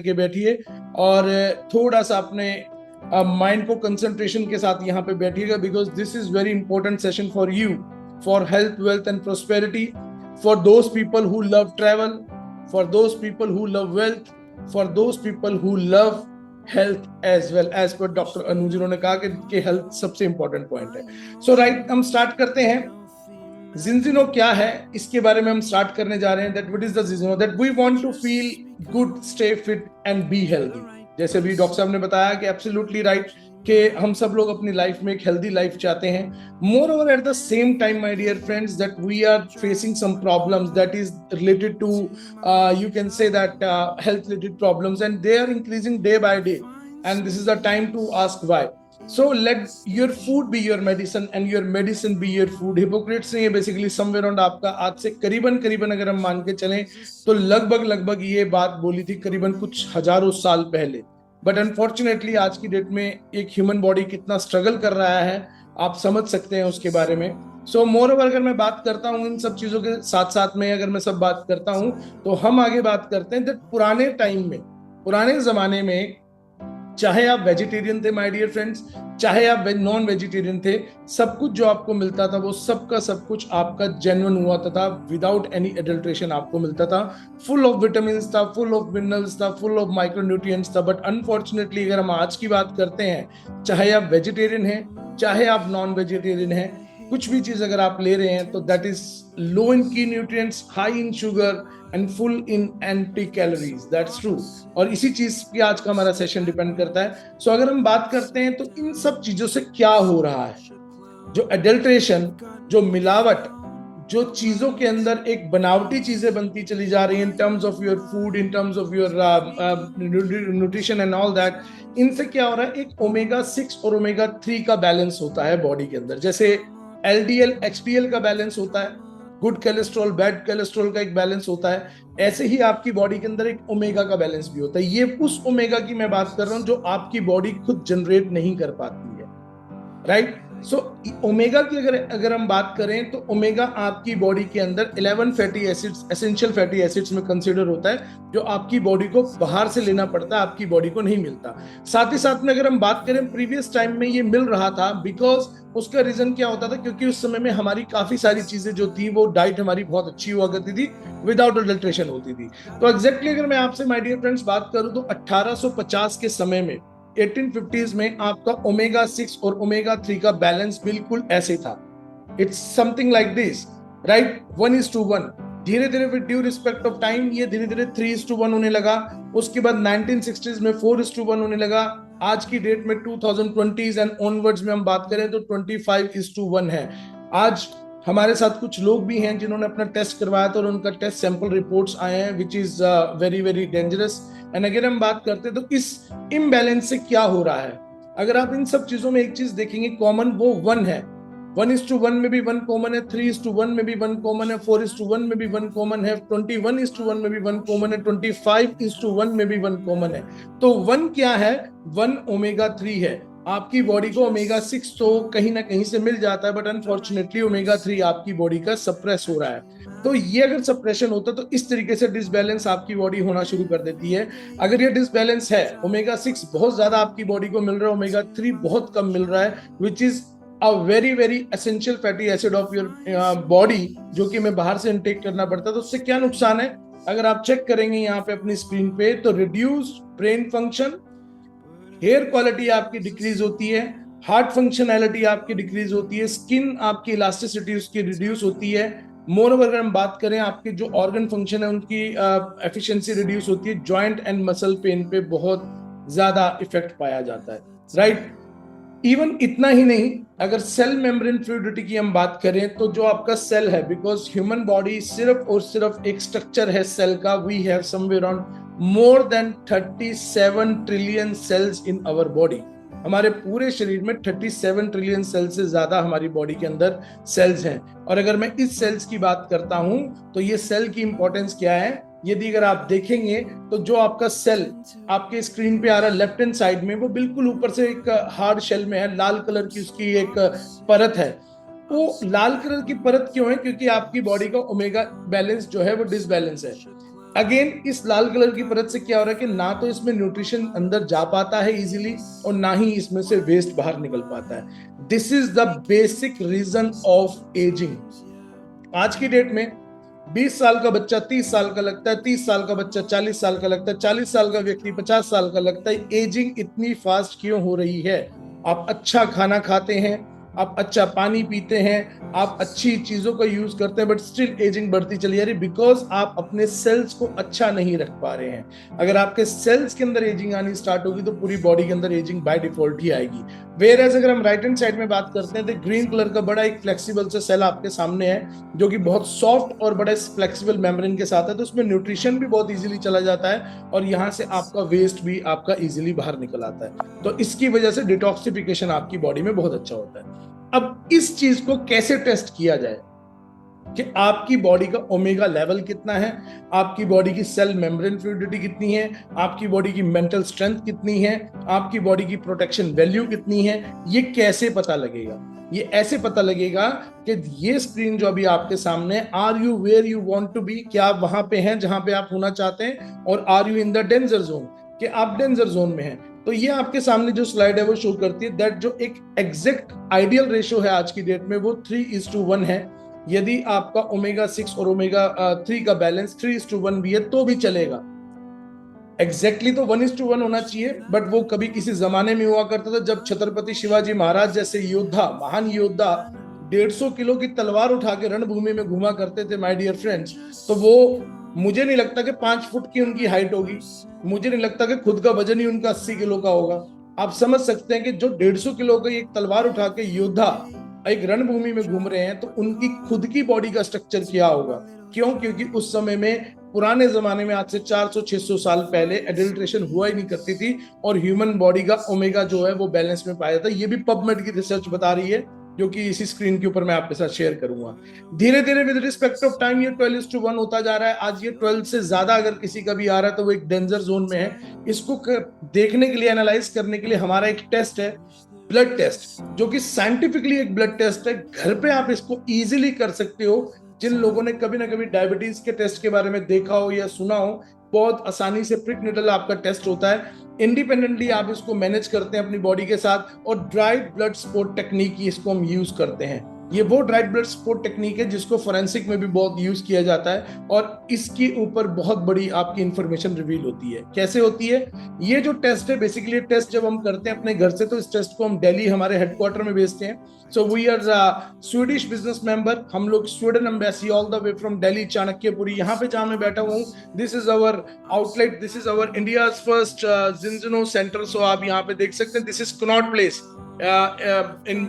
के बैठिए और थोड़ा सा अपने माइंड को कंसंट्रेशन के साथ यहाँ पे बैठिएगा, because this is very important session for you, for health, wealth and prosperity, for those people who love travel, for those people who love wealth, for those people who love health as well. As per doctor Anu जिन्होंने कहा कि health सबसे important point है। सो right, हम start करते हैं। जिंजिनो क्या है इसके बारे में हम स्टार्ट करने जा रहे हैं। That what is the Zinzino? That we want to feel good, stay fit and be healthy. जैसे भी डॉक्टर साहब ने बताया कि एब्सोल्युटली राइट कि हम सब लोग अपनी लाइफ में एक हेल्दी लाइफ चाहते हैं। Moreover at the same time my dear friends, that we are facing some problems that is related to you can say that health related problems, and they are increasing day by day, and this is the time to ask why. So let your food be your medicine and your medicine be your food. Hippocrates ने ये basically somewhere around आपका आज से करीबन अगर हम मान के चलें तो लगभग ये बात बोली थी करीबन कुछ हजारों साल पहले। बट अनफॉर्चुनेटली आज की डेट में एक ह्यूमन बॉडी कितना स्ट्रगल कर रहा है आप समझ सकते हैं उसके बारे में। सो मोर ओवर अगर मैं बात करता हूँ इन सब चीजों के साथ साथ में, अगर मैं सब बात करता हूँ तो हम आगे बात करते हैं दैट पुराने टाइम में, पुराने जमाने में, चाहे आप वेजिटेरियन थे माय डियर फ्रेंड्स, चाहे आप नॉन वेजिटेरियन थे, सब कुछ जो आपको मिलता था वो सबका सब कुछ आपका जेन्युइन हुआ था, विदाउट एनी एडल्ट्रेशन आपको मिलता था। फुल ऑफ विटामिन था, फुल ऑफ मिनरल्स था, फुल ऑफ माइक्रोन्यूट्रिएंट्स था। बट अनफॉर्चुनेटली अगर हम आज की बात करते हैं, चाहे आप वेजिटेरियन हैं, चाहे आप नॉन वेजिटेरियन हैं, कुछ भी चीज अगर आप ले रहे हैं तो दैट इज लो इन की nutrients, high in sugar and full in anti calories. That's true. और इसी चीज पे आज का हमारा सेशन डिपेंड करता है। सो अगर हम बात करते हैं तो इन सब चीजों से क्या हो रहा है, जो एडल्ट्रेशन, जो मिलावट, जो चीजों के अंदर एक बनावटी चीजें बनती चली जा रही हैं in terms of your food, in terms of your nutrition and all that, इनसे क्या हो रहा है, एक ओमेगा 6 और ओमेगा 3 का बैलेंस होता है बॉडी के अंदर। जैसे एलडीएल एचडीएल का बैलेंस होता है, गुड कोलेस्ट्रॉल बैड कोलेस्ट्रॉल का एक बैलेंस होता है, ऐसे ही आपकी बॉडी के अंदर एक ओमेगा का बैलेंस भी होता है। ये उस ओमेगा की मैं बात कर रहा हूं जो आपकी बॉडी खुद जनरेट नहीं कर पाती है, राइट? सो ओमेगा की अगर हम बात करें तो ओमेगा आपकी बॉडी के अंदर 11 fatty acids, essential fatty acids में कंसीडर होता है, जो आपकी बॉडी को बाहर से लेना पड़ता है, आपकी बॉडी को नहीं मिलता। साथ ही साथ में अगर हम बात करें प्रीवियस टाइम में ये मिल रहा था, बिकॉज उसका रीजन क्या होता था, क्योंकि उस समय में हमारी काफी सारी चीजें जो थी वो डाइट हमारी बहुत अच्छी हुआ करती थी, विदाउट अडल्ट्रेशन होती थी। तो एग्जैक्टली अगर मैं आपसे माय डियर फ्रेंड्स बात करूं तो 1850 के समय में, 1850s में आपका ओमेगा 6 और ओमेगा 3 का बैलेंस बिल्कुल ऐसे था। It's something like this, right? 1:1। धीरे धीरे with due respect of time ये धीरे धीरे 3:1 होने लगा। उसके बाद 1960s में 4:1 होने लगा। आज की डेट में 2020s एंड ऑनवर्ड्स में हम बात करें तो 25:1 है। आज हमारे साथ कुछ लोग भी हैं जिन्होंने अपना टेस्ट करवाया था और उनका टेस्ट सैंपल रिपोर्ट्स आए हैं, which is very very dangerous. And अगर हम बात करते हैं तो इस इम्बैलेंस से क्या हो रहा है, अगर आप इन सब चीजों में एक चीज देखेंगे कॉमन, वो 1 है। 1:1 में भी 1 कॉमन है, 3:1 में भी 1 कॉमन है, 4:1 में भी 1 कॉमन है, 21:1 में भी 1 कॉमन है, 25:1 में भी 1 कॉमन है। तो 1 क्या है? 1 ओमेगा 3 है। आपकी बॉडी को ओमेगा 6 तो कहीं ना कहीं से मिल जाता है, बट अनफॉर्चुनेटली ओमेगा 3 आपकी बॉडी का सप्रेस हो रहा है। तो ये अगर सप्रेशन होता तो इस तरीके से डिसबैलेंस आपकी बॉडी होना शुरू कर देती है। अगर ये डिसबैलेंस है, ओमेगा 6 बहुत ज्यादा आपकी बॉडी को मिल रहा है, ओमेगा 3 बहुत कम मिल रहा है, which is a very very essential fatty acid of your body, जो कि हमें बाहर से इनटेक करना पड़ता है। तो उससे क्या नुकसान है, अगर आप चेक करेंगे यहाँ पे अपनी स्क्रीन पे, तो reduced brain function, hair quality आपकी डिक्रीज होती है, हार्ट फंक्शनैलिटी आपकी डिक्रीज होती है, स्किन आपकी इलास्टिसिटी उसकी रिड्यूस होती है। मोर ओवर अगर हम बात करें आपके जो ऑर्गन फंक्शन है उनकी एफिशिएंसी रिड्यूस होती है। जॉइंट एंड मसल पेन पे बहुत ज्यादा इफेक्ट पाया जाता है, राइट? इवन इतना ही नहीं, अगर सेल मेम्ब्रेन फ्लूइडिटी की हम बात करें तो जो आपका सेल है, बिकॉज ह्यूमन बॉडी सिर्फ और सिर्फ एक स्ट्रक्चर है सेल का, we have somewhere around more than 37 trillion cells in our body. हमारे पूरे शरीर में 37 ट्रिलियन सेल्स से ज्यादा हमारी बॉडी के अंदर सेल्स हैं। और अगर मैं इस सेल्स की बात करता हूं तो ये सेल की इंपॉर्टेंस क्या है, यदि अगर आप देखेंगे तो जो आपका सेल आपके स्क्रीन पे आ रहा है लेफ्ट हैंड साइड में, वो बिल्कुल ऊपर से एक हार्ड शेल में है, लाल कलर की उसकी एक परत है। वो लाल कलर की परत क्यों है? क्योंकि आपकी बॉडी का ओमेगा बैलेंस जो है वो डिसबैलेंस है। अगेन इस लाल कलर की परत से क्या हो रहा है कि ना तो इसमें न्यूट्रिशन अंदर जा पाता है इजीली और ना ही इसमें से वेस्ट बाहर निकल पाता है। This is the basic reason of ageing. आज की डेट में 20 साल का बच्चा 30 साल का लगता है, 30 साल का बच्चा 40 साल का लगता है, 40 साल का व्यक्ति 50 साल का लगता है। एजिंग इतनी फास्ट क्यों हो रही है? आप अच्छा खाना खाते हैं, आप अच्छा पानी पीते हैं, आप अच्छी चीजों का यूज करते हैं, बट स्टिल एजिंग बढ़ती चली जा रही है बिकॉज आप अपने सेल्स को अच्छा नहीं रख पा रहे हैं। अगर आपके सेल्स के अंदर एजिंग आनी स्टार्ट होगी तो पूरी बॉडी के अंदर एजिंग बाय डिफॉल्ट ही आएगी। वेयर एज अगर हम राइट हैंड साइड में बात करते हैं तो ग्रीन कलर का बड़ा एक फ्लेक्सिबल सा सेल आपके सामने है जो कि बहुत सॉफ्ट और बड़ा फ्लेक्सिबल मेम्ब्रेन के साथ है, तो उसमें न्यूट्रिशन भी बहुत इजीली चला जाता है और यहाँ से आपका वेस्ट भी आपका इजीली बाहर निकल आता है। तो इसकी वजह से डिटॉक्सिफिकेशन आपकी बॉडी में बहुत अच्छा होता है। अब इस चीज को कैसे टेस्ट किया जाए कि आपकी बॉडी का ओमेगा लेवल कितना है, आपकी बॉडी की सेल मेम्ब्रेन फ्लूइडिटी कितनी है, आपकी बॉडी की मेंटल स्ट्रेंथ कितनी है, आपकी बॉडी की प्रोटेक्शन वैल्यू कितनी है, ये कैसे पता लगेगा? ये ऐसे पता लगेगा कि ये स्क्रीन जो अभी आपके सामने, are you where you want to be, क्या आप वहां पे हैं जहां पे आप होना चाहते हैं, और are you in the danger zone, कि आप डेंजर जोन में हैं। तो ये आपके सामने जो स्लाइड है वो शो करती है दैट जो एक एग्जैक्ट आइडियल रेशियो है आज की डेट में वो 3:1 है। यदि आपका ओमेगा 6 और ओमेगा 3 का बैलेंस 3:1 भी है तो भी चलेगा। एग्जैक्टली तो 1:1 होना चाहिए, बट वो कभी किसी जमाने में हुआ करता था जब छत्रपति शिवाजी महाराज जैसे योद्धा, महान योद्धा 150 किलो की तलवार उठा के रणभूमि में घुमा करते थे माय डियर फ्रेंड्स, तो वो मुझे नहीं लगता कि 5 फुट की उनकी हाइट होगी, मुझे नहीं लगता कि खुद का वजन ही उनका 80 किलो का होगा। आप समझ सकते हैं कि जो 150 किलो की एक तलवार उठा के योद्धा एक रणभूमि में घूम रहे हैं तो उनकी खुद की बॉडी का स्ट्रक्चर क्या होगा? क्यों? क्योंकि उस समय में, पुराने जमाने में, आज से 400-600 साल पहले एडल्ट्रेशन हुआ ही नहीं करती थी और ह्यूमन बॉडी का ओमेगा जो है वो बैलेंस में पाया जाता है। ये भी पबमेड की रिसर्च बता रही है जो कि इसी स्क्रीन के ऊपर मैं आपके साथ शेयर करूंगा। धीरे धीरे विद रिस्पेक्ट ऑफ टाइम ये 12:1 होता जा रहा है। आज ये 12 से ज्यादा अगर किसी का भी आ रहा है तो वो एक डेंजर जोन में है। इसको देखने के लिए, एनालाइज करने के लिए हमारा एक टेस्ट है, ब्लड टेस्ट, जो कि साइंटिफिकली एक ब्लड टेस्ट है। घर पे आप इसको इजीली कर सकते हो। जिन लोगों ने कभी ना कभी डायबिटीज के टेस्ट के बारे में देखा हो या सुना हो, बहुत आसानी से प्रीक्निटल आपका टेस्ट होता है, इंडिपेंडेंटली आप इसको मैनेज करते हैं अपनी बॉडी के साथ, और ड्राइड ब्लड स्पॉट टेक्निक इसको हम यूज करते हैं। ये वो ड्राइड ब्लड स्पॉट टेक्निक है जिसको फोरेंसिक में भी बहुत यूज किया जाता है और इसके ऊपर बहुत बड़ी आपकी इंफॉर्मेशन रिवील होती है। कैसे होती है? ये जो टेस्ट है, बेसिकली टेस्ट जब हम करते हैं अपने घर से तो इस टेस्ट को हम दिल्ली हमारे हेडक्वार्टर में भेजते हैं। So we are Swedish business member, हम लोग Sweden embassy all the way from Delhi Chanakyapuri, यहाँ पे जहां मैं बैठा हुआ हूँ, this is our outlet, this is our India's first Zinzino centre. So आप यहाँ पे देख सकते हैं, this is Connaught Place in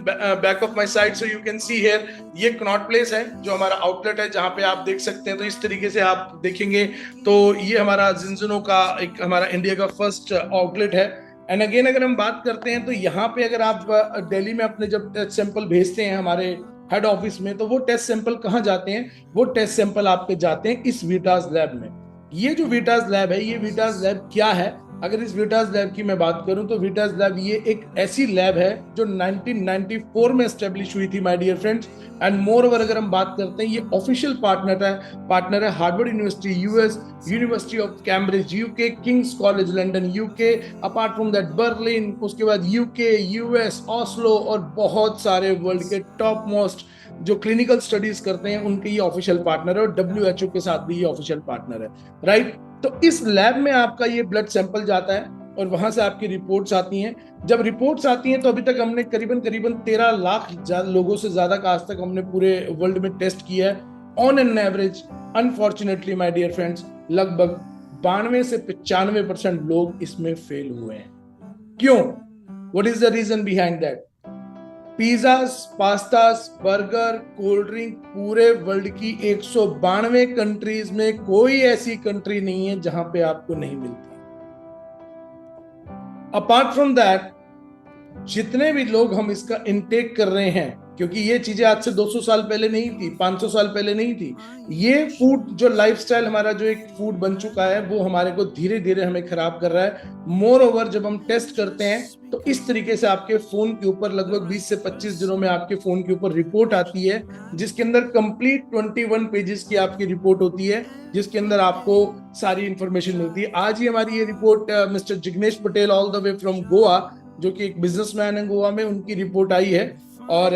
back of my side, so you can see here, ये कनॉट प्लेस है जो हमारा आउटलेट है जहाँ पे आप देख सकते हैं। तो इस तरीके से आप देखेंगे तो ये हमारा जिंजनो का एक, हमारा इंडिया का फर्स्ट आउटलेट है। एंड अगेन अगर हम बात करते हैं तो यहाँ पे अगर आप दिल्ली में अपने जब टेस्ट सैंपल भेजते हैं हमारे हेड ऑफिस में, तो वो टेस्ट सैंपल कहाँ जाते हैं? वो टेस्ट सैंपल आपके जाते हैं इस वीटास लैब में। ये जो वीटास लैब है, ये वीटास लैब क्या है? अगर इस वीटास लैब की मैं बात करूं तो वीटास लैब ये एक ऐसी लैब है जो 1994 में एस्टेब्लिश हुई थी my dear friends. And moreover अगर हम बात करते हैं, ये ऑफिशियल पार्टनर है Harvard University US, University of Cambridge UK, King's College London UK, apart from that Berlin, उसके बाद यूके, यूएस, ऑस्लो और बहुत सारे वर्ल्ड के टॉप मोस्ट जो क्लिनिकल स्टडीज करते हैं उनके ये ऑफिशियल पार्टनर है और WHO के साथ भी ये ऑफिशियल पार्टनर है, राइट? तो इस लैब में आपका ये ब्लड सैंपल जाता है और वहां से आपकी रिपोर्ट्स आती हैं। जब रिपोर्ट्स आती हैं तो अभी तक हमने करीबन 13 लाख लोगों से ज्यादा का आज तक हमने पूरे वर्ल्ड में टेस्ट किया है। On an average, unfortunately my dear friends, लगभग 92 से 95% लोग इसमें फेल हुए हैं। क्यों? What is the reason behind that? Pizzas, pastas, burger, cold drink, पूरे वर्ल्ड की 192 कंट्रीज में कोई ऐसी कंट्री नहीं है जहां पे आपको नहीं मिलती। अपार्ट फ्रॉम दैट, जितने भी लोग हम इसका इनटेक कर रहे हैं, क्योंकि ये चीजें आज से 200 साल पहले नहीं थी, 500 साल पहले नहीं थी। ये फूड जो लाइफस्टाइल हमारा जो एक फूड बन चुका है वो हमारे को धीरे धीरे हमें खराब कर रहा है। मोर ओवर जब हम टेस्ट करते हैं तो इस तरीके से आपके फोन के ऊपर लगभग 20 से 25 दिनों में आपके फोन के ऊपर रिपोर्ट आती है, जिसके अंदर कंप्लीट 21 पेजेस की आपकी रिपोर्ट होती है, जिसके अंदर आपको सारी इंफॉर्मेशन मिलती है। आज ही हमारी ये report mister Jignesh Patel all the way from Goa, जो कि एक बिजनेसमैन है गोवा में, उनकी रिपोर्ट आई है। और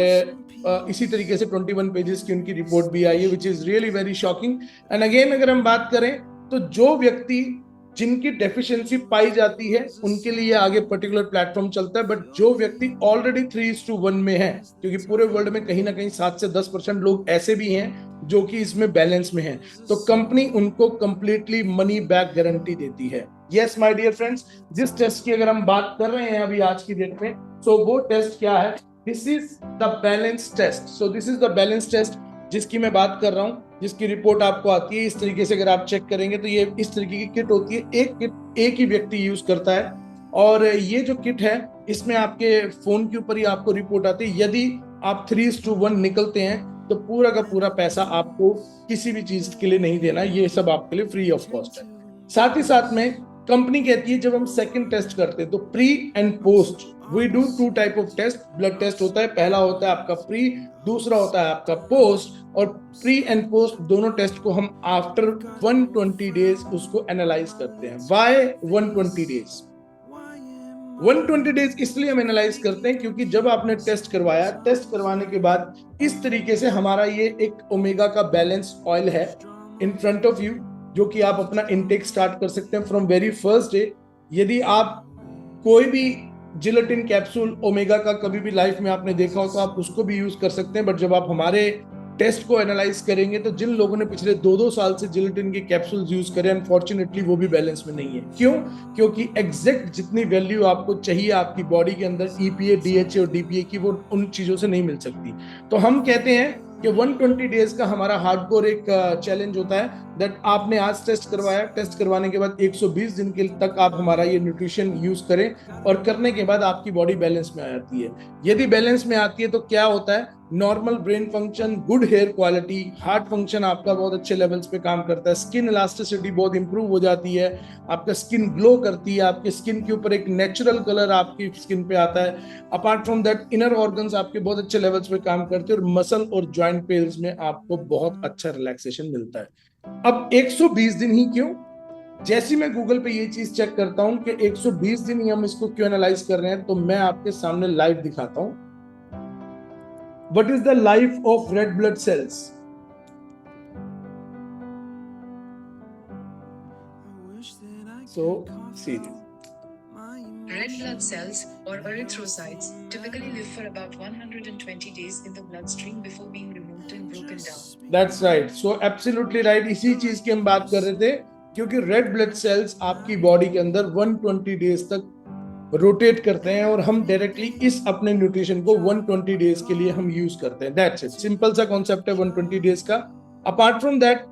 इसी तरीके से 21 पेजेस की उनकी रिपोर्ट भी आई है, which is really very shocking. And again अगर हम बात करें तो जो व्यक्ति जिनकी डेफिशिएंसी पाई जाती है उनके लिए आगे पर्टिकुलर प्लेटफॉर्म चलता है, बट जो व्यक्ति ऑलरेडी 3:1 में है, क्योंकि पूरे वर्ल्ड में कहीं ना कहीं 7 से 10% लोग ऐसे भी हैं जो कि इसमें बैलेंस में हैं, तो कंपनी उनको कंप्लीटली मनी बैक गारंटी देती है। यस माय डियर फ्रेंड्स, जिस टेस्ट की अगर हम बात कर रहे हैं अभी आज की डेट में, तो वो टेस्ट क्या है? This is the balance test. So this is the balance test जिसकी मैं बात कर रहा हूं, जिसकी रिपोर्ट आपको आती है इस तरीके से। अगर आप चेक करेंगे तो ये इस तरीके की किट होती है, एक किट एक ही व्यक्ति यूज करता है। और ये जो किट है इसमें आपके फोन के ऊपर ही आपको रिपोर्ट आती है। यदि आप 3:1 निकलते हैं तो पूरा का पूरा पैसा आपको किसी भी चीज के लिए नहीं देना, ये सब आपके लिए फ्री ऑफ कॉस्ट है। साथ ही साथ में कंपनी कहती है जब हम सेकंड टेस्ट करते हैं तो pre and post, we do 2 type of test. Blood test होता है, पहला होता है आपका प्री, दूसरा होता है आपका पोस्ट। और प्री एंड पोस्ट दोनों टेस्ट को हम आफ्टर 120 डेज उसको एनालाइज करते हैं। Why 120 days? 120 डेज इसलिए हम एनालाइज करते हैं क्योंकि जब आपने टेस्ट करवाया, टेस्ट करवाने के बाद इस तरीके से हमारा ये एक ओमेगा का बैलेंस ऑयल है इन फ्रंट ऑफ यू, जो कि आप अपना इनटेक स्टार्ट कर सकते हैं फ्रॉम वेरी फर्स्ट डे। यदि आप कोई भी जिलेटिन कैप्सूल ओमेगा का कभी भी लाइफ में आपने देखा हो तो आप उसको भी यूज कर सकते हैं, बट जब आप हमारे टेस्ट को एनालाइज करेंगे तो जिन लोगों ने पिछले 2-2 साल से जिलेटिन के कैप्सूल्स यूज करे, अनफॉर्चुनेटली वो भी बैलेंस में नहीं है। क्यों? क्योंकि एग्जैक्ट जितनी वैल्यू आपको चाहिए आपकी बॉडी के अंदर ईपीए, डीएचए और डीपीए की, वो उन चीजों से नहीं मिल सकती। तो हम कहते हैं कि 120 डेज का हमारा हार्डकोर एक चैलेंज होता है दैट आपने आज टेस्ट करवाया, टेस्ट करवाने के बाद 120 दिन के तक आप हमारा ये न्यूट्रिशन यूज करें, और करने के बाद आपकी बॉडी बैलेंस में आ जाती है। यदि बैलेंस में आती है तो क्या होता है? Normal brain function, good hair quality, heart function आपका बहुत अच्छे लेवल्स पे काम करता है, स्किन इलास्टिसिटी बहुत इंप्रूव हो जाती है, आपका स्किन ग्लो करती है, आपके स्किन के ऊपर एक नेचुरल कलर आपकी स्किन पे आता है। Apart from that inner organs आपके बहुत अच्छे लेवल्स पे काम करते हैं, और मसल और जॉइंट पेल्स में आपको बहुत अच्छा रिलैक्सेशन मिलता है। अब 120 दिन ही क्यों? जैसे मैं गूगल पे ये चीज चेक करता हूं कि 120 दिन ही हम इसको क्यों एनालाइज कर रहे हैं, तो मैं आपके सामने लाइव दिखाता हूं। What is the life of red blood cells? So, see. Red blood cells, or erythrocytes, typically live for about 120 days in the bloodstream before being removed and broken down. That's right. So, absolutely right. इसी चीज की हम बात कर रहे थे, क्योंकि red blood cells आपकी बॉडी के अंदर 120 डेज तक रोटेट करते हैं, और हम डायरेक्टली इस अपने न्यूट्रिशन को 120 डेज के लिए हम यूज करते हैं। दैट्स इट, सिंपल सा कॉन्सेप्ट है 120 डेज का। अपार्ट फ्रॉम दैट,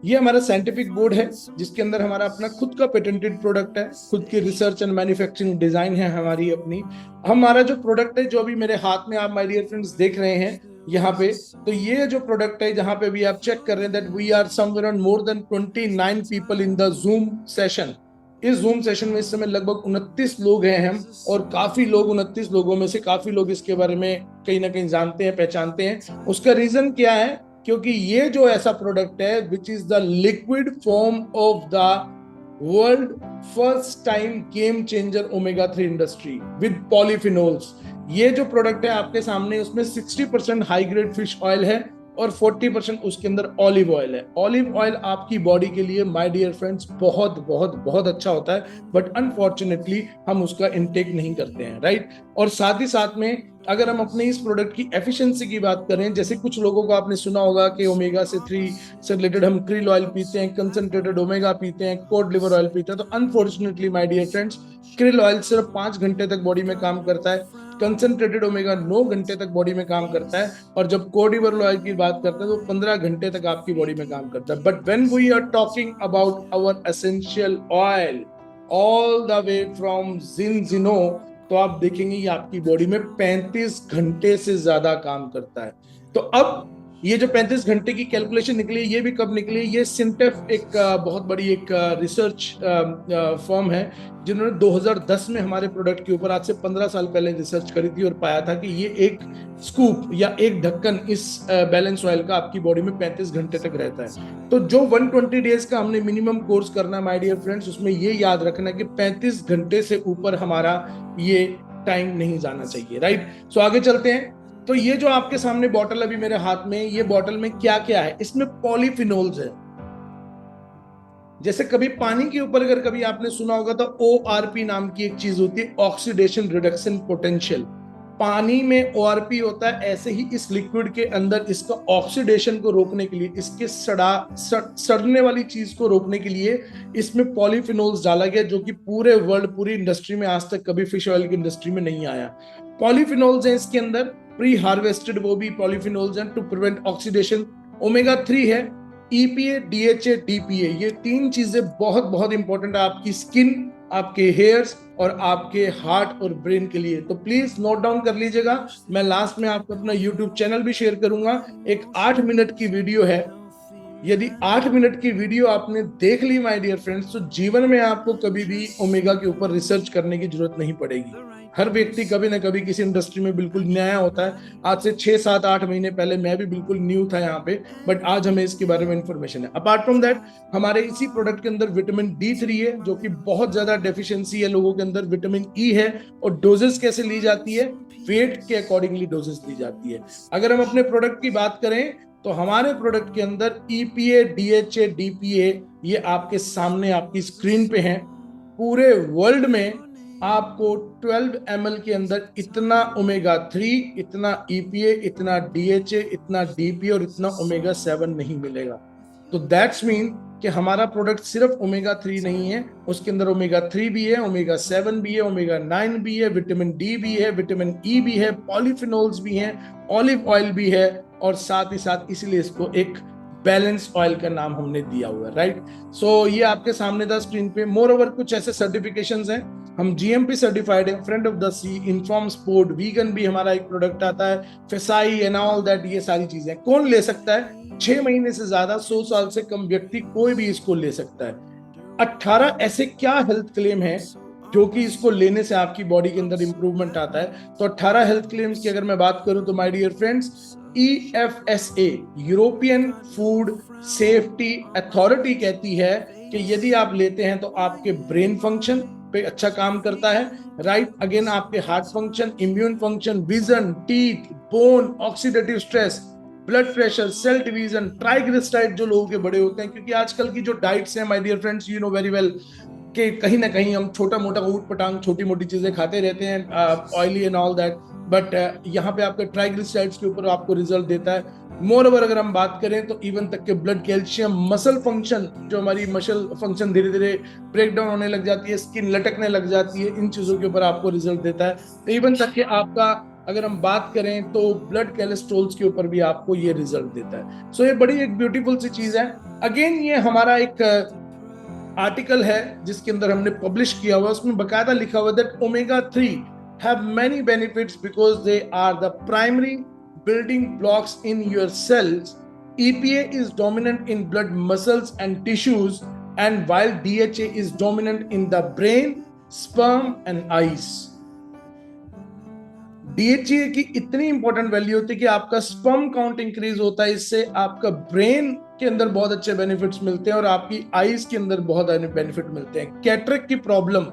ये हमारा साइंटिफिक बोर्ड है जिसके अंदर हमारा अपना खुद का पेटेंटेड प्रोडक्ट है, खुद की रिसर्च एंड मैन्युफैक्चरिंग डिजाइन है हमारी अपनी। हमारा जो प्रोडक्ट है, जो अभी मेरे हाथ में आप माय डियर फ्रेंड्स देख रहे हैं यहाँ पे, तो ये जो प्रोडक्ट है जहां पे भी आप चेक कर रहे हैं that we are somewhere on more than 29 people in the Zoom session. इस जूम सेशन में इस समय लगभग 29 लोग हैं हम, और काफी लोग, 29 लोगों में से काफी लोग इसके बारे में कहीं ना कहीं जानते हैं, पहचानते हैं। उसका रीजन क्या है? क्योंकि ये जो ऐसा प्रोडक्ट है which is the liquid form of the world first time game changer omega 3 industry with polyphenols. ये जो प्रोडक्ट है आपके सामने, उसमें 60% हाई ग्रेड फिश ऑयल है और 40% उसके अंदर ऑलिव ऑयल है। ऑलिव ऑयल आपकी बॉडी के लिए माय डियर फ्रेंड्स बहुत बहुत बहुत अच्छा होता है, बट अनफॉर्चुनेटली हम उसका इनटेक नहीं करते हैं, राइट। और साथ ही साथ में अगर हम अपने इस प्रोडक्ट की एफिशिएंसी की बात करें, जैसे कुछ लोगों को आपने सुना होगा कि ओमेगा से 3 से रिलेटेड हम क्रिल ऑयल पीते हैं, कंसंट्रेटेड ओमेगा पीते हैं, कोड लिवर ऑयल पीते हैं, तो unfortunately my dear friends, krill oil सिर्फ 5 घंटे तक बॉडी में काम करता है, कंसंट्रेटेड ओमेगा 9 घंटे तक बॉडी में काम करता है, और जब कोड लिवर ऑयल की बात करते हैं तो 15 घंटे तक आपकी बॉडी में काम करता है। But when we are talking about our essential oil all the way from Zinzino, तो आप देखेंगे ये आपकी बॉडी में 35 घंटे से ज्यादा काम करता है। तो अब ये जो 35 घंटे की कैलकुलेशन निकली, ये भी कब निकली? ये सिंटेफ एक बहुत बड़ी एक रिसर्च फर्म है, जिन्होंने 2010 में हमारे प्रोडक्ट के ऊपर आज से 15 साल पहले रिसर्च करी थी और पाया था कि ये एक स्कूप या एक ढक्कन इस बैलेंस ऑयल का आपकी बॉडी में 35 घंटे तक रहता है। तो जो 120 डेज का हमने मिनिमम कोर्स करना है माय डियर फ्रेंड्स, उसमें ये याद रखना कि 35 घंटे से ऊपर हमारा ये टाइम नहीं जाना चाहिए, राइट। सो आगे चलते हैं। तो ये जो आपके सामने बॉटल अभी मेरे हाथ में, ये बॉटल में क्या क्या है? इसमें पॉलीफिनोल्स है। जैसे कभी पानी के ऊपर अगर कभी आपने सुना होगा तो ORP नाम की एक चीज होती है, ऑक्सीडेशन रिडक्शन पोटेंशियल। पानी में ORP होता है, ऐसे ही इस लिक्विड के अंदर इसका ऑक्सीडेशन को रोकने के लिए, इसके सड़ने वाली चीज को रोकने के लिए इसमें पॉलीफिनोल्स डाला गया, जो कि पूरे वर्ल्ड, पूरी इंडस्ट्री में आज तक कभी फिश ऑयल की इंडस्ट्री में नहीं आया। पॉलीफिनोल्स है इसके अंदर, प्री हार्वेस्टेड वो भी पॉलीफिनोल्स हैं टू प्रिवेंट ऑक्सीडेशन। ओमेगा 3 है, EPA, DHA, DPA, ये 3 चीजें बहुत बहुत इंपॉर्टेंट है आपकी स्किन, आपके हेयर्स और आपके हार्ट और ब्रेन के लिए। तो प्लीज नोट डाउन कर लीजिएगा। मैं लास्ट में आपको अपना YouTube चैनल भी शेयर करूंगा। एक 8 मिनट की वीडियो है। यदि 8 मिनट की वीडियो आपने देख ली माय डियर फ्रेंड्स, तो जीवन में आपको कभी भी ओमेगा के ऊपर रिसर्च करने की जरूरत नहीं पड़ेगी। हर व्यक्ति कभी ना कभी किसी इंडस्ट्री में बिल्कुल नया होता है। आज से 6, 7, 8 महीने पहले मैं भी बिल्कुल न्यू था यहाँ पे, बट आज हमें इसके बारे में इंफॉर्मेशन है। अपार्ट फ्रॉम दैट, हमारे इसी प्रोडक्ट के अंदर विटामिन D3 है, जो कि बहुत ज्यादा डेफिशिएंसी है लोगों के अंदर। विटामिन E है, और डोजेस कैसे ली जाती है? वेट के अकॉर्डिंगली डोजेस ली जाती है। अगर हम अपने प्रोडक्ट की बात करें तो हमारे प्रोडक्ट के अंदर EPA, DHA, DPA ये आपके सामने आपकी स्क्रीन पे हैं। पूरे वर्ल्ड में आपको 12 ml के अंदर इतना ओमेगा 3, इतना EPA, इतना DHA, इतना DPA और इतना ओमेगा 7 नहीं मिलेगा। तो दैट्स मीन कि हमारा प्रोडक्ट सिर्फ ओमेगा 3 नहीं है, उसके अंदर ओमेगा 3 भी है, ओमेगा 7 भी है, ओमेगा 9 भी है, विटामिन D भी है, विटामिन E भी है, पॉलीफिनोल्स भी हैं, ऑलिव ऑयल भी है, और साथ ही साथ इसीलिए इसको एक बैलेंस ऑयल का नाम हमने दिया हुआ है, राइट। सो ये आपके सामने था स्क्रीन पे। मोर ओवर कुछ ऐसे सर्टिफिकेशंस हैं, हम GMP सर्टिफाइड है, friend of the sea, inform sport, vegan भी हमारा एक प्रोडक्ट आता है, फेसाई एंड ऑल दैट, ये सारी चीजें। कौन ले सकता है? 6 महीने से ज्यादा, 100 साल से कम व्यक्ति कोई भी इसको ले सकता है। 18 ऐसे क्या हेल्थ क्लेम है जो कि इसको लेने से आपकी बॉडी के अंदर इंप्रूवमेंट आता है? तो 18 हेल्थ क्लेम्स की अगर मैं बात करूं तो my dear friends, EFSA, European Food Safety Authority कहती है कि यदि आप लेते हैं तो आपके ब्रेन फंक्शन पे अच्छा काम करता है, राइट। अगेन आपके heart function, immune function, vision, teeth, bone, oxidative stress, blood pressure, cell division, triglyceride जो लोगों के बड़े होते हैं, क्योंकि आजकल की जो डाइट्स हैं my dear friends, you know very well कि कहीं ना कहीं हम छोटा मोटा ऊट पटांग छोटी मोटी चीजें खाते रहते हैं, oily and all that, but यहाँ पे आपके ट्राइग्लिसराइड्स के ऊपर आपको रिजल्ट देता है। मोर ओवर अगर हम बात करें तो इवन तक के ब्लड कैल्शियम, मसल फंक्शन, जो हमारी मसल फंक्शन धीरे धीरे ब्रेक डाउन होने लग जाती है, स्किन लटकने लग जाती है, इन चीजों के ऊपर आपको रिजल्ट देता है। इवन तक के आपका अगर हम बात करें तो ब्लड कोलेस्ट्रॉल्स के ऊपर भी आपको ये रिजल्ट देता है। सो ये बड़ी एक ब्यूटीफुल सी चीज है। अगेन ये हमारा एक आर्टिकल है जिसके अंदर हमने पब्लिश किया हुआ, उसमें बकायदा लिखा हुआ that omega 3 have many benefits because they are the primary building blocks in your cells. EPA is dominant in blood, muscles and tissues, and while DHA is dominant in the brain, sperm and eyes. DHA की इतनी important value होती है कि आपका sperm count increase होता है, इससे आपका ब्रेन के अंदर बहुत अच्छे बेनिफिट्स मिलते हैं और आपकी आईज के अंदर बहुत बेनिफिट मिलते हैं। कैटरेक्ट की प्रॉब्लम,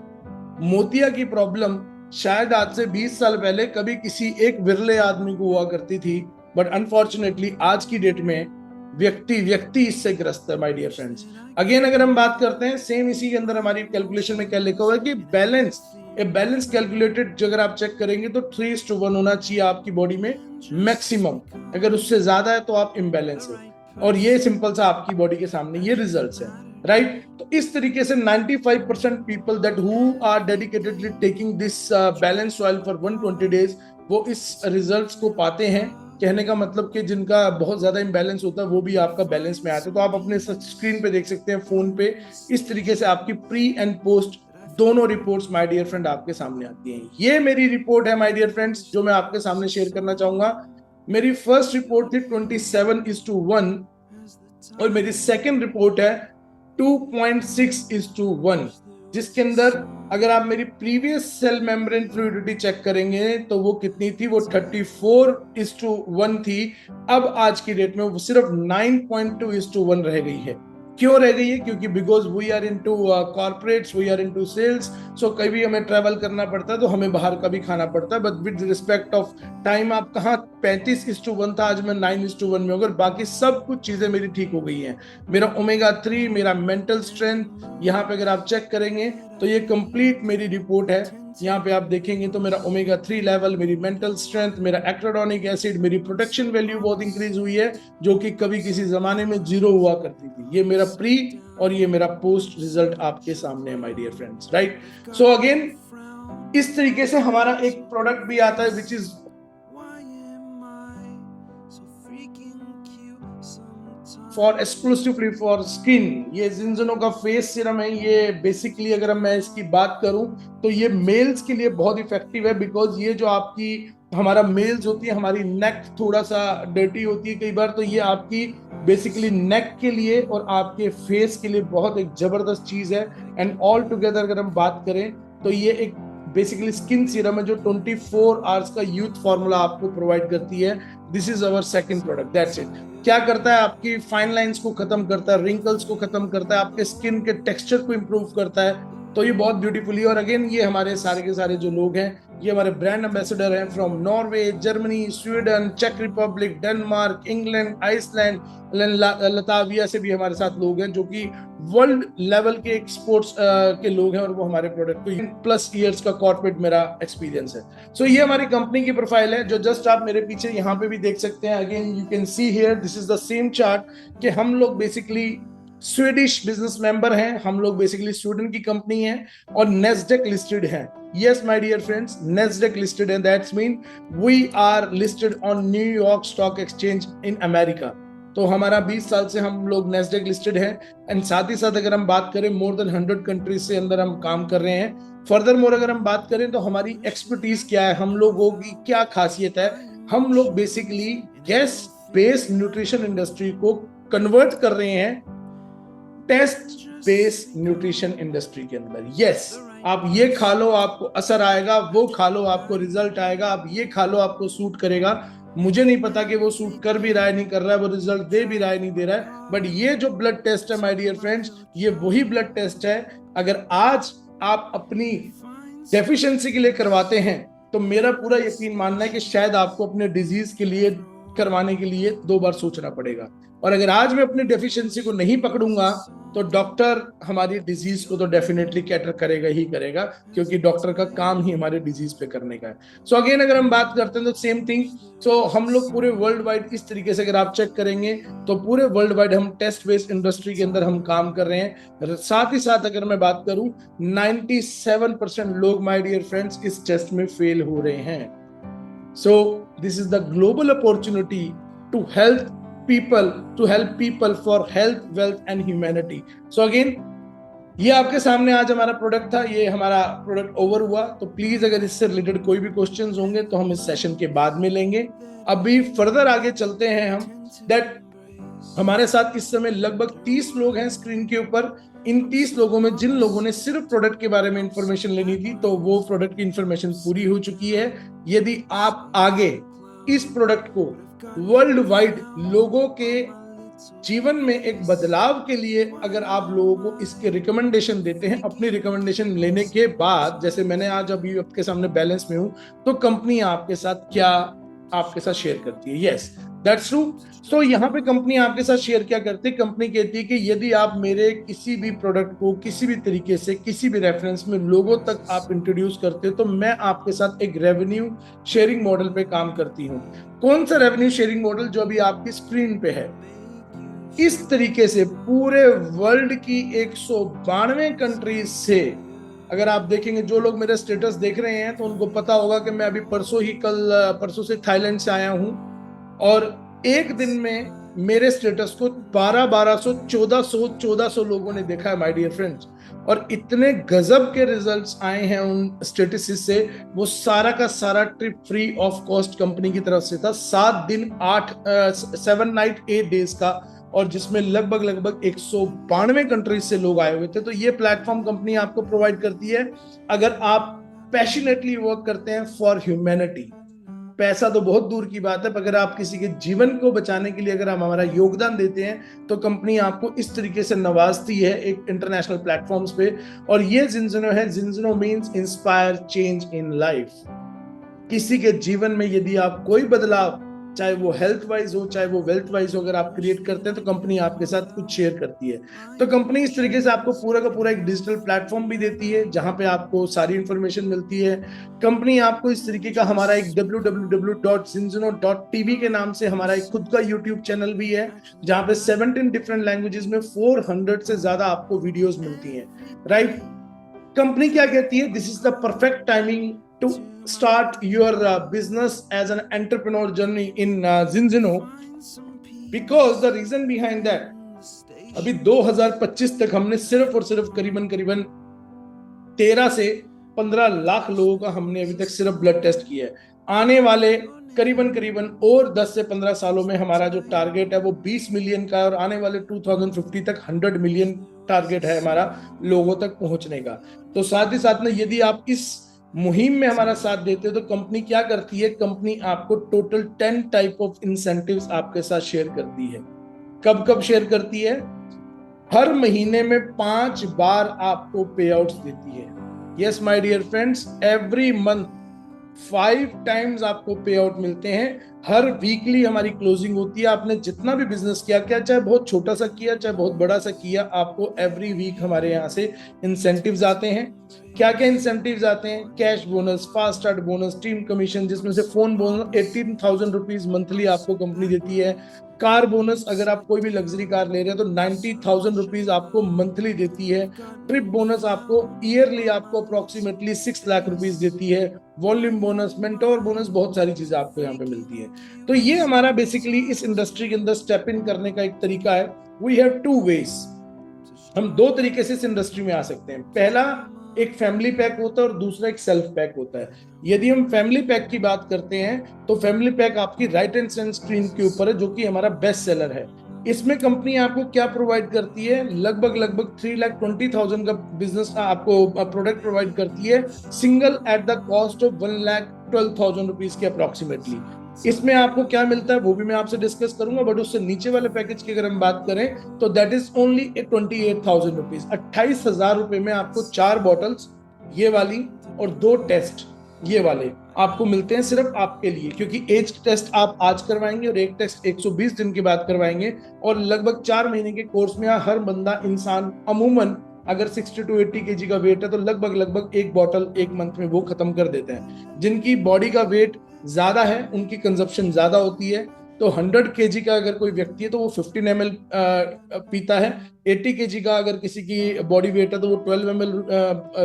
मोतिया की प्रॉब्लम शायद आज से 20 साल पहले कभी किसी एक विरले आदमी को हुआ करती थी, बट अनफॉर्चुनेटली आज की डेट में व्यक्ति इससे ग्रस्त है माय डियर फ्रेंड्स। अगेन अगर हम बात करते हैं, सेम इसी के अंदर हमारी कैलकुलेशन में क्या लिखा हुआ है कि बैलेंस कैलकुलेटेड अगर आप चेक करेंगे तो 3:1 होना चाहिए आपकी बॉडी में मैक्सिमम। अगर उससे ज्यादा है तो आप इम्बैलेंस है, और ये सिंपल सा आपकी बॉडी के सामने ये रिजल्ट्स है, राइट। तो इस तरीके से 95% people that who are dedicatedly taking this balance oil for 120 days, वो इस रिजल्ट्स को पाते हैं। कहने का मतलब कि जिनका बहुत ज्यादा इम्बैलेंस होता है वो भी आपका बैलेंस में आते हैं। तो आप अपने स्क्रीन पे देख सकते हैं, फोन पे, इस तरीके से आपकी प्री एंड पोस्ट दोनों रिपोर्ट्स माय डियर फ्रेंड आपके सामने आती हैं। ये मेरी रिपोर्ट है माय डियर फ्रेंड्स, जो मैं आपके सामने शेयर करना चाहूंगा। मेरी फर्स्ट रिपोर्ट थी 27:1 और मेरी सेकंड रिपोर्ट है 2.6:1, जिसके अंदर अगर आप मेरी previous cell membrane fluidity check करेंगे तो वो कितनी थी, वो 34:1 थी। अब आज की डेट में वो सिर्फ 9.2:1 रह गई है। क्यों रह गई है? क्योंकि because we are into corporates, we are into sales, so कभी हमें ट्रैवल करना पड़ता है तो हमें बाहर का भी खाना पड़ता है। But with respect of time, आप कहाँ 35:1 था, आज मैं 9:1 में हूँ। बाकी सब कुछ चीजें मेरी ठीक हो गई हैं। मेरा ओमेगा 3, मेरा मेंटल स्ट्रेंथ, यहाँ पे अगर आप चेक करेंगे तो ये कंप्लीट मेरी रिपोर्ट है। यहाँ पे आप देखेंगे तो मेरा ओमेगा 3 लेवल, मेरी मेंटल स्ट्रेंथ, मेरा एक्राडोनिक एसिड, मेरी प्रोटेक्शन वैल्यू बहुत इंक्रीज हुई है, जो कि कभी किसी जमाने में 0 हुआ करती थी। ये मेरा प्री और ये मेरा पोस्ट रिजल्ट आपके सामने है my dear friends, right. So again इस तरीके से हमारा एक प्रोडक्ट भी आता है which is for exclusively for skin. ये जिनजनो का फेस सीरम है। ये बेसिकली अगर मैं इसकी बात करूं तो ये मेल्स के लिए बहुत इफेक्टिव है, बिकॉज ये जो आपकी हमारा मेल्स होती है, हमारी नेक थोड़ा सा डर्टी होती है कई बार, तो ये आपकी बेसिकली नेक के लिए और आपके फेस के लिए बहुत एक जबरदस्त चीज है। एंड ऑल टुगेदर अगर हम बात करें तो ये एक बेसिकली स्किन सीरम है जो 24 आवर्स का यूथ फॉर्मूला आपको प्रोवाइड करती है। This is our second product, that's it. क्या करता है? आपकी फाइन लाइंस को खत्म करता है, रिंकल्स को खत्म करता है, आपके स्किन के टेक्सचर को इंप्रूव करता है। तो ये बहुत ब्यूटीफुली, और अगेन ये हमारे सारे के सारे जो लोग हैं, ये हमारे ब्रांड एम्बेसडर हैं फ्रॉम नॉर्वे, जर्मनी, स्वीडन, चेक Republic, Denmark, England, Iceland, Latvia से भी हमारे साथ लोग हैं जो कि वर्ल्ड लेवल के एक्सपोर्ट्स के लोग हैं, और वो हमारे प्रोडक्ट को प्लस ईयर्स का कॉर्पोरेट मेरा एक्सपीरियंस है। सो ये हमारी कंपनी की प्रोफाइल है, जो जस्ट आप मेरे पीछे यहाँ पे भी देख सकते हैं। Again you can see here, this is the same chart कि हम लोग बेसिकली स्वीडिश बिजनेस मेंबर हैं, हम लोग बेसिकली स्वीडन की कंपनी है और नेस्डेक लिस्टेड है। Yes my dear friends, Nasdaq listed है, that's mean we are listed on New York stock exchange in America. तो हमारा 20 साल से हम लोग नेस्डेक लिस्टेड है। एंड साथ ही साथ अगर हम बात करें, मोर देन 100 कंट्रीज से अंदर हम काम कर रहे हैं। फर्दर मोर अगर हम बात करें तो हमारी एक्सपर्टीज क्या है, हम लोगों की क्या खासियत है, हम लोग basically gas based nutrition industry को कन्वर्ट कर रहे हैं टेस्ट बेस्ड न्यूट्रिशन इंडस्ट्री के अंदर। यस, आप ये खा लो आपको असर आएगा, वो खा लो आपको रिजल्ट आएगा, आप ये खा लो आपको सूट करेगा। मुझे नहीं पता कि वो सूट कर भी रहा है नहीं कर रहा है, वो रिजल्ट दे भी रहा है नहीं दे रहा है, बट ये जो ब्लड टेस्ट है माय डियर फ्रेंड्स, ये वही ब्लड टेस्ट है। अगर आज आप अपनी डेफिशिएंसी के लिए करवाते हैं तो मेरा पूरा यकीन मानना है कि शायद आपको अपने डिजीज के लिए करवाने के लिए 2 बार सोचना पड़ेगा। और अगर आज मैं अपनी डेफिशिएंसी को नहीं पकड़ूंगा तो डॉक्टर हमारी डिजीज को तो डेफिनेटली कैटर करेगा ही करेगा, क्योंकि डॉक्टर का काम ही हमारे डिजीज पे करने का है। सो अगेन अगर हम बात करते हैं तो सेम थिंग। सो हम लोग पूरे वर्ल्ड वाइड इस तरीके से अगर आप चेक करेंगे तो पूरे वर्ल्ड वाइड हम टेस्ट बेस्ड इंडस्ट्री के अंदर हम काम कर रहे हैं। साथ ही साथ अगर मैं बात करूं, 97% लोग माय डियर फ्रेंड्स इस टेस्ट में फेल हो रहे हैं। So this is the global opportunity to help people for health, wealth and humanity. So again, ये आपके सामने आज हमारा प्रोडक्ट था, ये हमारा प्रोडक्ट ओवर हुआ। तो प्लीज अगर इससे रिलेटेड कोई भी क्वेश्चंस होंगे तो हम इस सेशन के बाद में लेंगे। अभी फर्दर आगे चलते हैं हम। दैट हमारे साथ इस समय लगभग 30 लोग हैं स्क्रीन के ऊपर। इन 30 लोगों में जिन लोगों ने सिर्फ प्रोडक्ट के बारे में इंफॉर्मेशन लेनी थी तो वो प्रोडक्ट की इंफॉर्मेशन पूरी हो चुकी है। यदि आप आगे इस प्रोडक्ट को वर्ल्ड वाइड लोगों के जीवन में एक बदलाव के लिए अगर आप लोगों को इसके रिकमेंडेशन देते हैं, अपनी रिकमेंडेशन लेने के बाद, जैसे मैंने आज अभी आपके सामने बैलेंस में हूं, तो कंपनी आपके साथ क्या आपके साथ शेयर करती है। Yes that's true. सो यहाँ पे कंपनी आपके साथ शेयर क्या करती है, कंपनी कहती है कि यदि आप मेरे किसी भी प्रोडक्ट को किसी भी तरीके से किसी भी रेफरेंस में लोगों तक आप इंट्रोड्यूस करते हो तो मैं आपके साथ एक रेवेन्यू शेयरिंग मॉडल पे काम करती हूँ। कौन सा रेवेन्यू शेयरिंग मॉडल? जो अभी आपकी स्क्रीन पे है। इस तरीके से पूरे वर्ल्ड की 192 कंट्रीज से अगर आप देखेंगे, जो लोग मेरे स्टेटस देख रहे हैं तो उनको पता होगा कि मैं अभी परसों से थाईलैंड से आया हूं और एक दिन में मेरे स्टेटस को 1200 1400 लोगों ने देखा है माय डियर फ्रेंड्स। और इतने गजब के रिजल्ट्स आए हैं उन स्टेटिस्टिक्स से, वो सारा का सारा trip free of cost company की तरफ से था, 7 दिन 7 नाइट 8 डेज का, और जिसमें लगभग लगभग 192 कंट्रीज से लोग आए हुए थे। तो ये प्लेटफॉर्म कंपनी आपको प्रोवाइड करती है अगर आप पैशनेटली वर्क करते हैं फॉर ह्यूमैनिटी। पैसा तो बहुत दूर की बात है, पर अगर आप किसी के जीवन को बचाने के लिए अगर आप हमारा योगदान देते हैं तो कंपनी आपको इस तरीके से नवाजती है एक इंटरनेशनल प्लेटफॉर्म्स पे। और ये जिंजिनो है, Zinzino means inspire change in life. किसी के जीवन में यदि आप कोई बदलाव, चाहे वो हेल्थ वाइज हो चाहे वो वेल्थ वाइज हो, अगर आप क्रिएट करते हैं तो कंपनी आपके साथ कुछ शेयर करती है। तो कंपनी इस तरीके से आपको पूरा का पूरा एक डिजिटल प्लेटफॉर्म भी देती है जहां पे आपको सारी इंफॉर्मेशन मिलती है। कंपनी आपको इस तरीके का हमारा एक www.zinzino.tv के नाम से हमारा एक खुद का यूट्यूब चैनल भी है, जहां पे 17 डिफरेंट लैंग्वेजेस में 400 से ज्यादा आपको वीडियोस मिलती हैं। राइट, कंपनी क्या कहती है, this is the perfect timing to start your business as an entrepreneur journey in Zinzino, because the reason behind that, अभी 2025 तक हमने सिर्फ और सिर्फ करीबन 13 से 15 लाख लोगों का हमने अभी तक सिर्फ ब्लड टेस्ट किया है। आने वाले करीबन और 10 से 15 सालों में हमारा जो टारगेट है वो 20 मिलियन का है, और आने वाले 2050 तक 100 मिलियन टारगेट है हमारा लोगों तक पहुंचने का। तो साथ ही साथ में यदि आप इस मुहिम में हमारा साथ देते हो तो कंपनी क्या करती है, कंपनी आपको टोटल 10 टाइप ऑफ इंसेंटिव्स आपके साथ शेयर करती है। कब कब शेयर करती है, हर महीने में 5 बार आपको पे आउट्स देती है। Yes my dear friends, every month 5 times आपको पे आउट मिलते हैं। हर वीकली हमारी क्लोजिंग होती है। आपने जितना भी बिजनेस किया, क्या चाहे बहुत छोटा सा किया चाहे बहुत बड़ा सा किया, आपको एवरी वीक हमारे यहाँ से इंसेंटिव्स आते हैं। क्या क्या इंसेंटिव्स आते हैं, cash bonus, fast start bonus, team commission, जिसमें से फोन बोनस 18,000 रुपीज मंथली आपको कंपनी देती है। कार बोनस, अगर आप कोई भी लग्जरी कार ले रहे हैं तो 90,000 रुपीज आपको मंथली देती है। ट्रिप बोनस आपको ईयरली आपको अप्रोक्सीमेटली 6 लाख रुपीज देती है। वॉल्यूम बोनस, मेंटोर बोनस, बहुत सारी चीजें आपको यहाँ पे मिलती है। तो ये हमारा बेसिकली इस इंडस्ट्री के अंदर स्टेप इन करने का एक तरीका है। वी हैव 2 वेज, हम 2 तरीके से इस इंडस्ट्री में आ सकते हैं। पहला एक फैमिली पैक होता है और दूसरा एक सेल्फ पैक होता है। यदि हम फैमिली पैक की बात करते हैं तो फैमिली पैक आपकी राइट हैंड स्क्रीन के ऊपर है, जो कि हमारा बेस्ट सेलर है। इसमें कंपनी आपको क्या प्रोवाइड करती है, लगभग 3,20,000 का बिजनेस आपको प्रोडक्ट प्रोवाइड करती है, single at the cost of 1,12,000 rupees के अप्रोक्सीमेटली। इसमें आपको क्या मिलता है वो भी मैं आपसे डिस्कस करूंगा, बट उससे नीचे वाले पैकेज की अगर हम बात करें तो दैट इज ओनली 28,000 रुपीज। 28,000 रुपए में आपको 4 बॉटल्स ये वाली और 2 टेस्ट ये वाले आपको मिलते हैं सिर्फ आपके लिए, क्योंकि एक टेस्ट आप आज करवाएंगे और एक टेस्ट 120 दिन के बाद करवाएंगे। और लगभग 4 महीने के कोर्स में हर बंदा इंसान अमूमन अगर 60 to 80 kg का वेट है तो लगभग 1 बॉटल 1 मंथ में वो खत्म कर देते हैं। जिनकी बॉडी का वेट ज्यादा है उनकी कंजप्शन ज्यादा होती है। तो 100 kg का अगर कोई व्यक्ति है तो वो 15 ml पीता है। 80 kg का अगर किसी की बॉडी वेट है तो वो 12 ml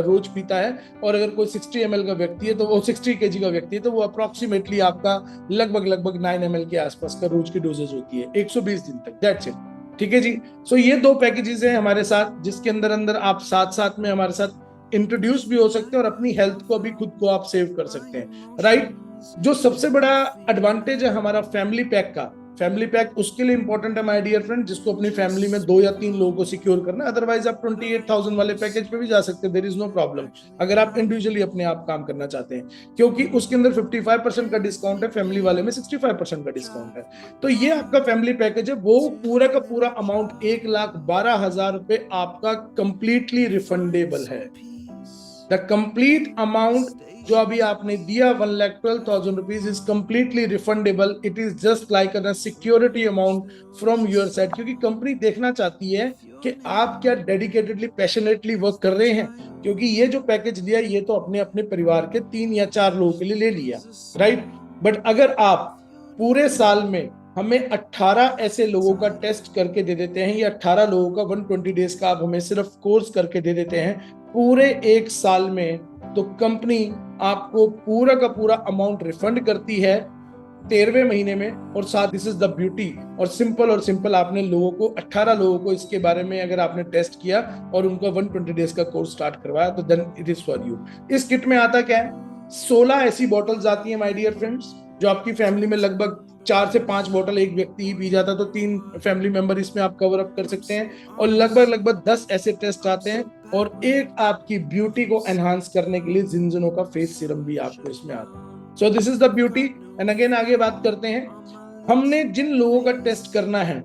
रोज पीता है। और अगर कोई 60 ml का व्यक्ति है तो वो 60 kg का व्यक्ति है तो वो अप्रोक्सीमेटली आपका लगभग 9 ml के आसपास का रोज की डोजेज होती है 120 दिन तक। दैट्स इट, ठीक है जी। सो ये 2 पैकेजेस हैं हमारे साथ, जिसके अंदर आप साथ में हमारे साथ इंट्रोड्यूस भी हो सकते हैं और अपनी हेल्थ को भी खुद को आप सेव कर सकते हैं। राइट, जो सबसे बड़ा एडवांटेज है हमारा फैमिली पैक का, फैमिली पैक उसके लिए इंपॉर्टेंट है माय डियर फ्रेंड जिसको अपनी फैमिली में 2 या 3 लोगों को सिक्योर करना। अदरवाइज आप 28,000 वाले पैकेज पे भी जा सकते हैं, देयर इज नो प्रॉब्लम, अगर आप इंडिविजुअली अपने आप काम करना चाहते हैं, क्योंकि उसके अंदर 55% का डिस्काउंट है, फैमिली वाले में 65% का डिस्काउंट है। तो ये आपका फैमिली पैकेज है, वो पूरा का पूरा अमाउंट 1,12,000 रुपए आपका कंप्लीटली रिफंडेबल है। द कंप्लीट अमाउंट जो अभी आपने दिया 1,12,000 rupees is completely refundable. It is just like a security amount from your side, क्योंकि कंपनी देखना चाहती है कि आप क्या डेडिकेटेडली पैशनेटली वर्क कर रहे हैं। क्योंकि ये जो पैकेज दिया ये तो अपने अपने परिवार के 3 या 4 लोगों के लिए ले लिया, राइट। बट अगर आप पूरे साल में हमें 18 ऐसे लोगों का टेस्ट करके दे देते हैं, या 18 लोगों का 120 डेज का आप हमें सिर्फ कोर्स करके दे देते हैं पूरे 1 साल में, तो कंपनी आपको पूरा का पूरा अमाउंट रिफंड करती है 13वें महीने में। और साथ दिस इज द ब्यूटी और सिंपल आपने लोगों को 18 लोगों को इसके बारे में अगर आपने टेस्ट किया और उनका 120 डेज का कोर्स स्टार्ट करवाया तो then it is for you. इस किट में आता क्या है, 16 ऐसी बॉटल्स आती है माय डियर फ्रेंड्स, जो आपकी फैमिली में लगभग 4 से 5 बॉटल एक व्यक्ति ही पी जाता है, तो 3 फैमिली मेंबर इसमें आप कवर अप कर सकते हैं। और लगभग 10 ऐसे टेस्ट आते हैं और एक आपकी ब्यूटी को एनहांस करने के लिए जिनजिनो का फेस सीरम भी आपको इसमें आता है। सो this is the beauty. And again आगे बात करते हैं, हमने जिन लोगों का टेस्ट करना है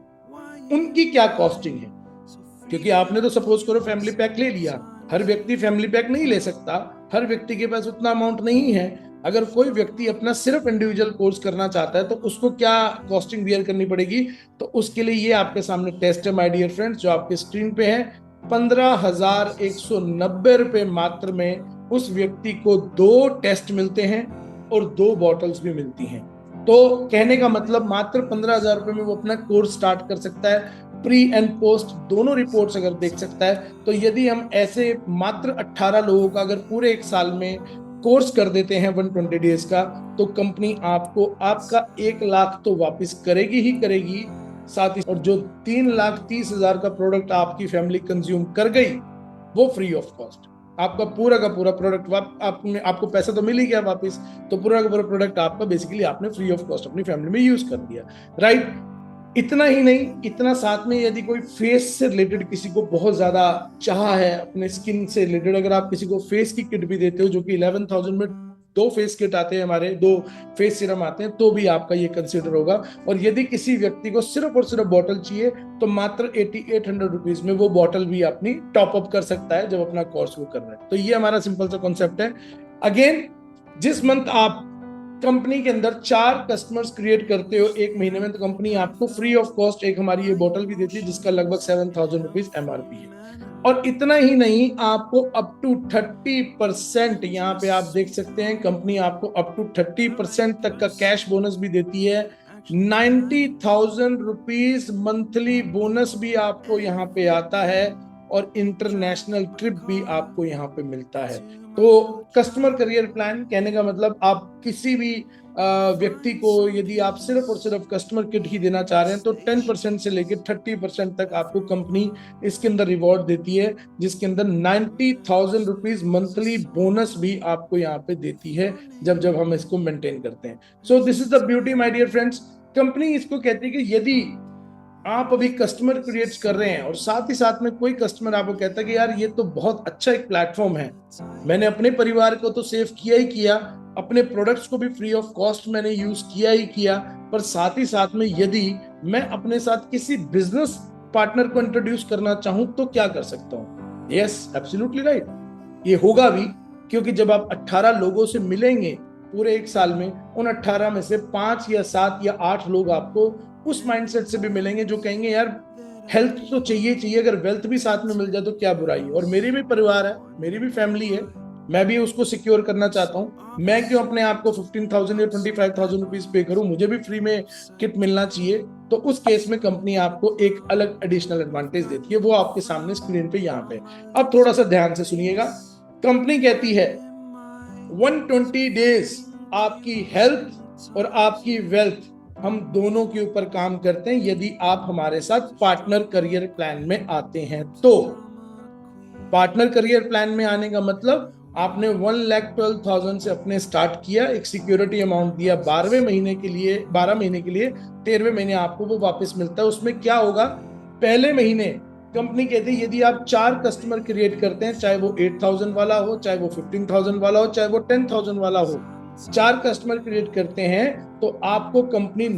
उनकी क्या कॉस्टिंग है, क्योंकि आपने तो सपोज करो फैमिली पैक ले लिया, हर व्यक्ति फैमिली पैक नहीं ले सकता, हर व्यक्ति के पास उतना अमाउंट नहीं है। अगर कोई व्यक्ति अपना सिर्फ इंडिविजुअल कोर्स करना चाहता है तो उसको क्या कॉस्टिंग बियर करनी पड़ेगी, तो उसके लिए ये आपके सामने टेस्ट है माय डियर फ्रेंड्स, जो आपके स्क्रीन पे है। 15,190 रुपए मात्र में उस व्यक्ति को 2 टेस्ट मिलते हैं और 2 बॉटल्स भी मिलती हैं। तो कहने का मतलब मात्र 15,000 रुपए में वो अपना कोर्स स्टार्ट कर सकता है, प्री एंड पोस्ट दोनों रिपोर्ट्स अगर देख सकता है। तो यदि हम ऐसे मात्र 18 लोगों का अगर पूरे एक साल में कोर्स कर देते हैं 120 डेज का, तो कंपनी आपको आपका 1 लाख तो वापस करेगी ही करेगी, साथ ही और जो 3,30,000 का प्रोडक्ट आपकी फैमिली कंज्यूम कर गई वो फ्री ऑफ कॉस्ट। आपका पूरा का पूरा प्रोडक्ट आपको पैसा तो मिल ही गया वापस, तो पूरा का पूरा प्रोडक्ट आपका बेसिकली आपने फ्री ऑफ कॉस्ट अपनी फैमिली में यूज कर दिया, राइट। इतना ही नहीं, इतना साथ में यदि कोई फेस से रिलेटेड किसी को बहुत ज्यादा चाह है, अपने स्किन से रिलेटेड, अगर आप किसी को फेस की किट भी देते हो, जो कि 11,000 में 2 फेस किट आते हैं हमारे, 2 फेस सीरम आते हैं, तो भी आपका ये कंसिडर होगा। और यदि किसी व्यक्ति को सिर्फ और सिर्फ बॉटल चाहिए तो मात्र 8800 रुपीज में वो बॉटल भी अपनी टॉप अप कर सकता है जब अपना कोर्स वो कर रहा है। तो ये हमारा सिंपल सा कॉन्सेप्ट है। अगेन, जिस मंथ आप कंपनी के अंदर 4 कस्टमर्स क्रिएट करते हो एक महीने में, तो कंपनी आपको फ्री ऑफ कॉस्ट एक हमारी ये बॉटल भी देती है, जिसका लगभग 7,000 रुपीज एमआरपी है। और इतना ही नहीं, आपको अप टू 30%, यहाँ पे आप देख सकते हैं कंपनी आपको अप टू 30% तक का कैश बोनस भी देती है। 90,000 रुपीज मंथली बोनस भी आपको यहाँ पे आता है और इंटरनेशनल ट्रिप भी आपको यहाँ पे मिलता है। तो कस्टमर करियर प्लान कहने का मतलब, आप किसी भी व्यक्ति को यदि आप सिर्फ और सिर्फ कस्टमर किट ही देना चाह रहे हैं तो 10% से लेकर 30% तक आपको कंपनी इसके अंदर रिवॉर्ड देती है, जिसके अंदर 90,000 रुपीज मंथली बोनस भी आपको यहाँ पे देती है जब हम इसको मेंटेन करते हैं। So this is the beauty my dear friends. Company इसको कहती है कि यदि आप अभी कस्टमर क्रिएट कर रहे हैं और साथ ही साथ में कोई कस्टमर आपको कहता है कि यार ये तो बहुत अच्छा एक प्लेटफॉर्म है, मैंने अपने परिवार को तो सेव किया ही किया, अपने प्रोडक्ट्स को भी फ्री ऑफ कॉस्ट मैंने यूज किया ही किया, पर साथ ही साथ में यदि मैं अपने साथ किसी बिजनेस पार्टनर को इंट्रोड्यूस करना चाहूं तो क्या कर सकता हूं? यस, एब्सोल्युटली राइट, ये होगा भी, क्योंकि जब आप 18 लोगों से मिलेंगे पूरे एक साल में, उन 18 में से 5 या 7 या 8 लोग आपको उस माइंडसेट से भी मिलेंगे जो कहेंगे यार हेल्थ तो चाहिए, अगर वेल्थ भी साथ में मिल जाए तो क्या बुराई है। और मेरी भी परिवार है, मेरी भी फैमिली है, मैं भी उसको सिक्योर करना चाहता हूँ, मैं क्यों अपने आप को 15,000 या 25,000 रुपीज पे करूं, मुझे भी फ्री में किट मिलना चाहिए। तो उस केस में कंपनी आपको एक अलग एडिशनल एडवांटेज देती है, वो आपके सामने स्क्रीन पे यहाँ पे। अब थोड़ा सा ध्यान से सुनिएगा, कंपनी कहती है 120 डेज आपकी हेल्थ और आपकी वेल्थ हम दोनों के ऊपर काम करते हैं यदि आप हमारे साथ पार्टनर करियर प्लान में आते हैं। तो पार्टनर करियर प्लान में आने का मतलब, आपने 1,12,000 से अपने स्टार्ट किया, एक सिक्योरिटी अमाउंट दिया 12 महीने के लिए, 13वें महीने आपको वो वापस मिलता है। उसमें क्या होगा, पहले महीने कंपनी कहती है यदि आप 4 कस्टमर क्रिएट करते हैं, चाहे वो 8,000 वाला हो, चाहे वो 15,000 वाला हो, चाहे वो 10,000 वाला हो, 4 कस्टमर क्रिएट करते हैं तो आपको कंपनी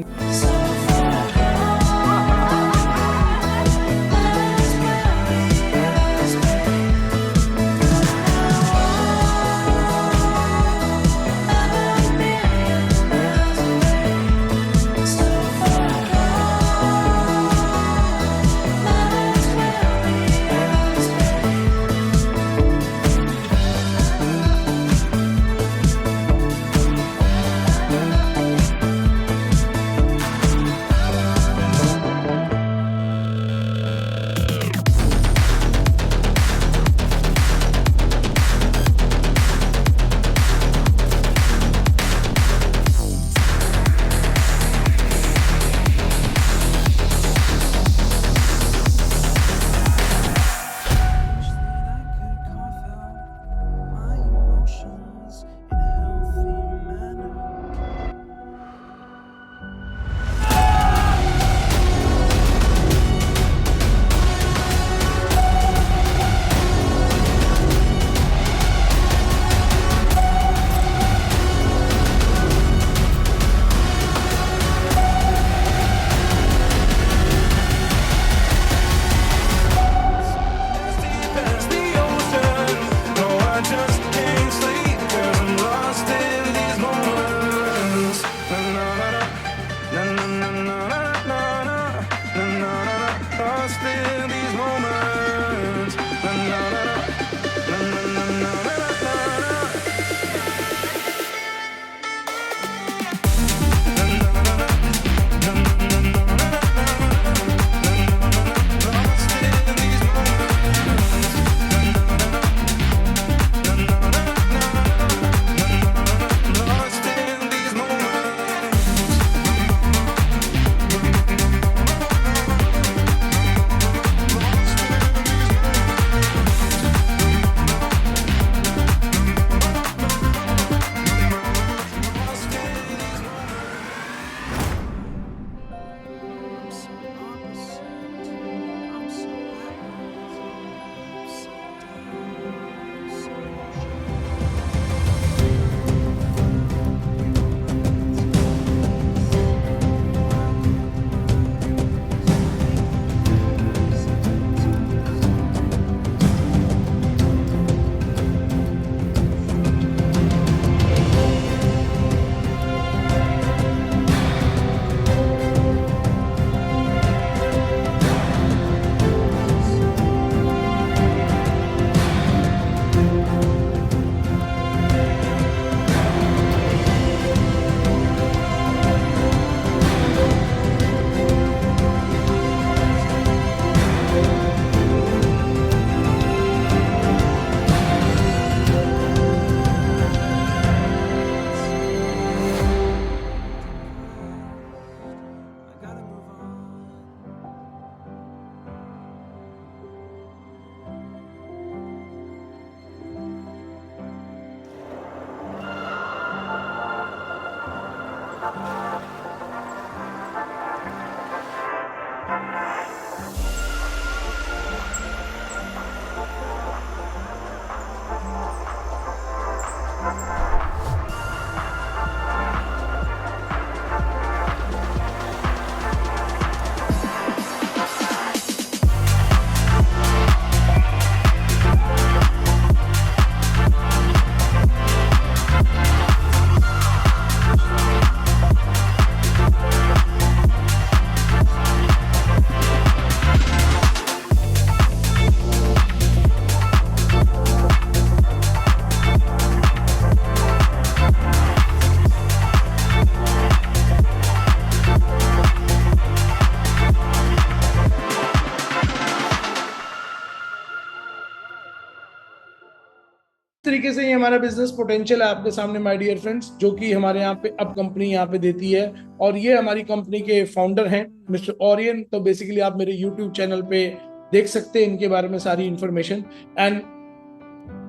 तरीके से ही हमारा बिजनेस पोटेंशियल है आपके सामने माय डियर फ्रेंड्स, जो कि हमारे यहाँ पे अब कंपनी यहाँ पे देती है। और ये हमारी कंपनी के फाउंडर हैं मिस्टर ओरियन। तो बेसिकली आप मेरे यूट्यूब चैनल पे देख सकते हैं इनके बारे में सारी information. And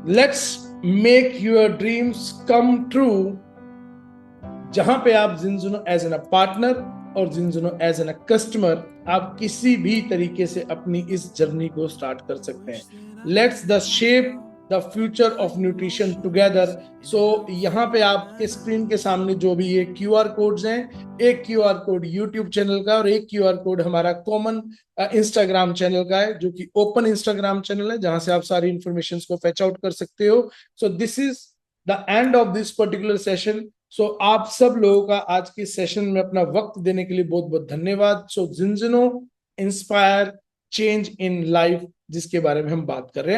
let's make your dreams come true, जहां पे आप जिनजुनो एज एन पार्टनर और जिनजुनो एज एन कस्टमर आप किसी भी तरीके से अपनी इस जर्नी को स्टार्ट कर सकते हैं। Let's the shape the future of nutrition together. So यहाँ पे आपके स्क्रीन के सामने जो भी ये QR कोड्स हैं, एक QR कोड यूट्यूब चैनल का और एक QR कोड हमारा कॉमन इंस्टाग्राम चैनल का है, जो कि ओपन इंस्टाग्राम चैनल है, जहां से आप सारी इंफॉर्मेशन को फैच आउट कर सकते हो। So this is the end of this particular session. So आप सब लोगों का आज के सेशन में अपना वक्त देने के लिए बहुत बहुत धन्यवाद। सो जिनजुनो इंस्पायर चेंज इन लाइफ, जिसके बारे में हम बात कर रहे हैं।